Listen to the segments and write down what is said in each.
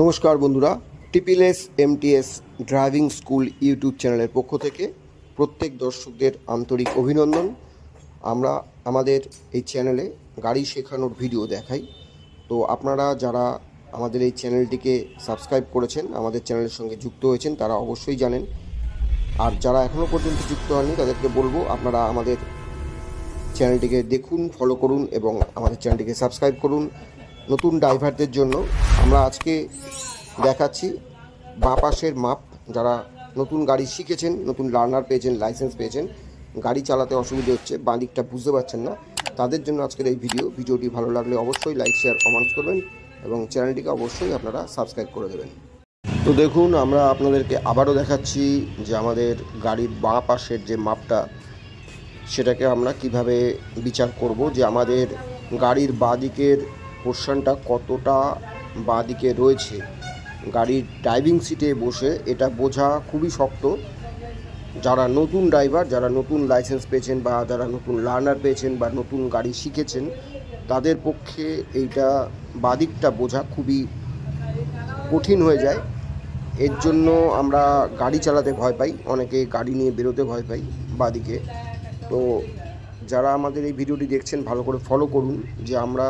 নমস্কার বন্ধুরা, টিপিএলএস MTS driving school YouTube চ্যানেলের পক্ষ থেকে প্রত্যেক দর্শকদের আন্তরিক অভিনন্দন। আমরা আমাদের এই চ্যানেলে গাড়ি শেখানোর ভিডিও দেখাই। তো আপনারা যারা আমাদের এই চ্যানেলটিকে সাবস্ক্রাইব করেছেন, আমাদের চ্যানেলের সঙ্গে যুক্ত হয়েছেন, তারা অবশ্যই জানেন। আর যারা এখনও পর্যন্ত যুক্ত হননি তাদেরকে বলবো আপনারা আমাদের চ্যানেলটিকে দেখুন, ফলো করুন এবং আমাদের চ্যানেলটিকে সাবস্ক্রাইব করুন। নতুন ড্রাইভারদের জন্য আমরা আজকে দেখাচ্ছি বাঁ পাশের মাপ। যারা নতুন গাড়ি শিখেছেন, নতুন লার্নার পেয়েছেন, লাইসেন্স পেয়েছেন, গাড়ি চালাতে অসুবিধা হচ্ছে, বাঁ দিকটা বুঝতে পারছেন না, তাদের জন্য আজকের এই ভিডিওটি ভালো লাগলে অবশ্যই লাইক, শেয়ার, কমেন্টস করবেন এবং চ্যানেলটিকে অবশ্যই আপনারা সাবস্ক্রাইব করে দেবেন। তো দেখুন, আমরা আপনাদেরকে আবারও দেখাচ্ছি যে আমাদের গাড়ির বাঁ পাশের যে মাপটা, সেটাকে আমরা কিভাবে বিচার করব যে আমাদের গাড়ির বাঁ দিকের পোর্শনটা কতটা বাঁ দিকে রয়েছে। গাড়ির ড্রাইভিং সিটে বসে এটা বোঝা খুবই শক্ত। যারা নতুন ড্রাইভার, যারা নতুন লাইসেন্স পেয়েছেন বা যারা নতুন লার্নার পেয়েছেন বা নতুন গাড়ি শিখেছেন, তাদের পক্ষে এইটা বাঁ দিকটা বোঝা খুবই কঠিন হয়ে যায়। এর জন্য আমরা গাড়ি চালাতে ভয় পাই, অনেকে গাড়ি নিয়ে বেরোতে ভয় পাই বাঁ দিকে। তো যারা আমাদের এই ভিডিওটি দেখছেন ভালো করে ফলো করুন যে আমরা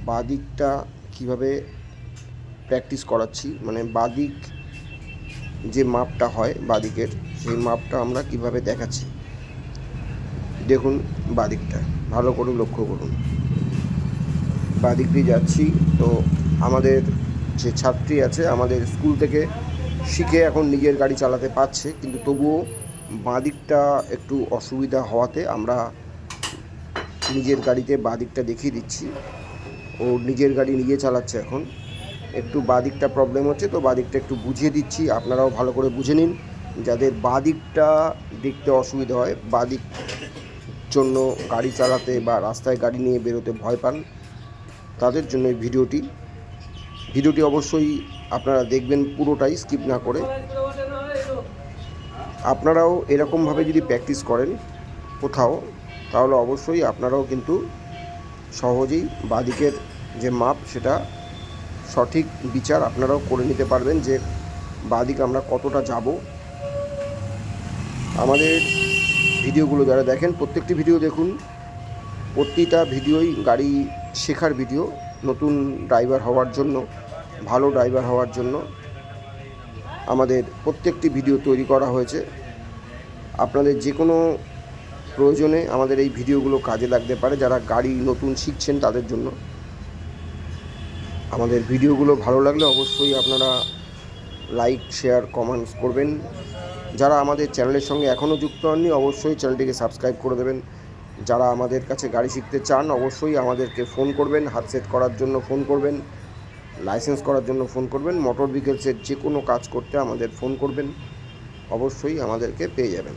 বাঁ দিকটা কীভাবে প্র্যাকটিস করাচ্ছি, মানে বাঁ দিক যে মাপটা হয় বাঁ দিকের, সেই মাপটা আমরা কিভাবে দেখাচ্ছি। দেখুন বাঁ দিকটা ভালো করে লক্ষ্য করুন, বাঁ দিক দিয়ে যাচ্ছি। তো আমাদের যে ছাত্রী আছে আমাদের স্কুল থেকে শিখে এখন নিজের গাড়ি চালাতে পারছে, কিন্তু তবুও বাঁ দিকটা একটু অসুবিধা হওয়াতে আমরা নিজের গাড়িতে বাঁ দিকটা দেখিয়ে দিচ্ছি। ও নিজের গাড়ি নিজে চালাচ্ছে, এখন একটু বাঁ দিকটা প্রবলেম হচ্ছে, তো বাঁ দিকটা একটু বুঝিয়ে দিচ্ছি। আপনারাও ভালো করে বুঝে নিন। যাদের বাঁ দিকটা দেখতে অসুবিধা হয়, বাঁ দিক জন্য গাড়ি চালাতে বা রাস্তায় গাড়ি নিয়ে বেরোতে ভয় পান, তাদের জন্য এই ভিডিওটি অবশ্যই আপনারা দেখবেন, পুরোটাই স্কিপ না করে। আপনারাও এরকমভাবে যদি প্র্যাকটিস করেন কোথাও, তাহলে অবশ্যই আপনারাও কিন্তু সহজেই বাঁ দিকের যে মাপ সেটা সঠিক বিচার আপনারাও করে নিতে পারবেন যে বাঁ দিক আমরা কতটা যাব। আমাদের ভিডিওগুলো যারা দেখেন, প্রত্যেকটি ভিডিও দেখুন, প্রতিটা ভিডিওই গাড়ি শেখার ভিডিও। নতুন ড্রাইভার হওয়ার জন্য, ভালো ড্রাইভার হওয়ার জন্য আমাদের প্রত্যেকটি ভিডিও তৈরি করা হয়েছে। আপনাদের যে কোনো প্রয়োজনে আমাদের এই ভিডিওগুলো কাজে লাগতে পারে। যারা গাড়ি নতুন শিখছেন তাদের জন্য আমাদের ভিডিওগুলো ভালো লাগলে অবশ্যই আপনারা লাইক, শেয়ার, কমেন্টস করবেন। যারা আমাদের চ্যানেলের সঙ্গে এখনও যুক্ত হননি অবশ্যই চ্যানেলটিকে সাবস্ক্রাইব করে দেবেন। যারা আমাদের কাছে গাড়ি শিখতে চান অবশ্যই আমাদেরকে ফোন করবেন, হাত সেট করার জন্য ফোন করবেন, লাইসেন্স করার জন্য ফোন করবেন, মোটর ভেহিকলসের যে কোনো কাজ করতে আমাদের ফোন করবেন, অবশ্যই আমাদেরকে পেয়ে যাবেন।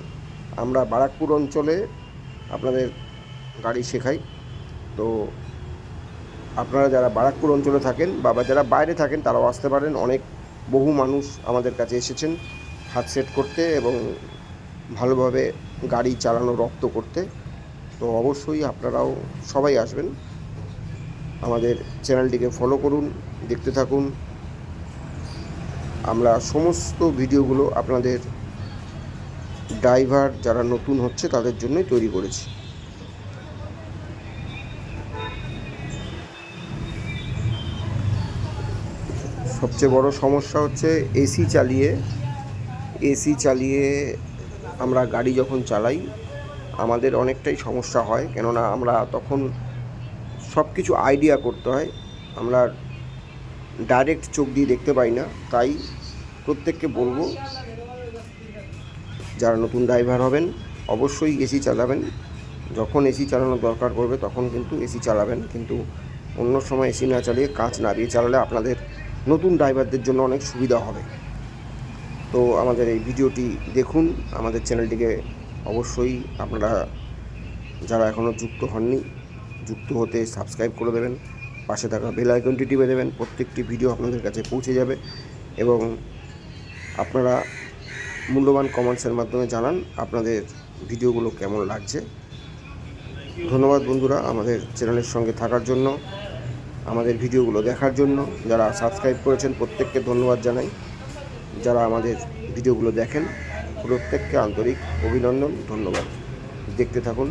আমরা বারাকপুর অঞ্চলে আপনাদের গাড়ি শেখাই। তো আপনারা যারা বারাকপুর অঞ্চলে থাকেন বা যারা বাইরে থাকেন তারাও আসতে পারেন। বহু মানুষ আমাদের কাছে এসেছেন হাত সেট করতে এবং ভালোভাবে গাড়ি চালানো রপ্ত করতে। তো অবশ্যই আপনারাও সবাই আসবেন। আমাদের চ্যানেলটিকে ফলো করুন, দেখতে থাকুন। আমরা সমস্ত ভিডিওগুলো আপনাদের ড্রাইভার যারা নতুন হচ্ছে তাদের জন্যই তৈরি করেছি। সবচেয়ে বড় সমস্যা হচ্ছে এসি চালিয়ে আমরা গাড়ি যখন চালাই আমাদের অনেকটাই সমস্যা হয়, কেননা আমরা তখন সব কিছু আইডিয়া করতে হয়, আমরা ডাইরেক্ট চোখ দিয়ে দেখতে পাই না। তাই প্রত্যেককে বলবো যারা নতুন ড্রাইভার হবেন অবশ্যই এসি চালাবেন। যখন এসি চালানোর দরকার পড়বে তখন কিন্তু এসি চালাবেন, কিন্তু অন্য সময় এসি না চালিয়ে কাঁচ নাড়িয়ে চালালে আপনাদের নতুন ড্রাইভারদের জন্য অনেক সুবিধা হবে। তো আমাদের এই ভিডিওটি দেখুন, আমাদের চ্যানেলটিকে অবশ্যই আপনারা যারা এখনও যুক্ত হননি যুক্ত হতে সাবস্ক্রাইব করে দেবেন, পাশে থাকা বেল আইকনটি টিপে দেবেন। প্রত্যেকটি ভিডিও আপনাদের কাছে পৌঁছে যাবে এবং আপনারা মূল্যবান কমেন্টসের মাধ্যমে জানান আপনাদের ভিডিওগুলো কেমন লাগছে। ধন্যবাদ বন্ধুরা আমাদের চ্যানেলের সঙ্গে থাকার জন্য। আমাদের ভিডিওগুলো দেখার জন্য। যারা সাবস্ক্রাইব করেছেন প্রত্যেককে ধন্যবাদ জানাই। যারা আমাদের ভিডিওগুলো দেখেন প্রত্যেককে আন্তরিক অভিনন্দন, ধন্যবাদ। দেখতে থাকুন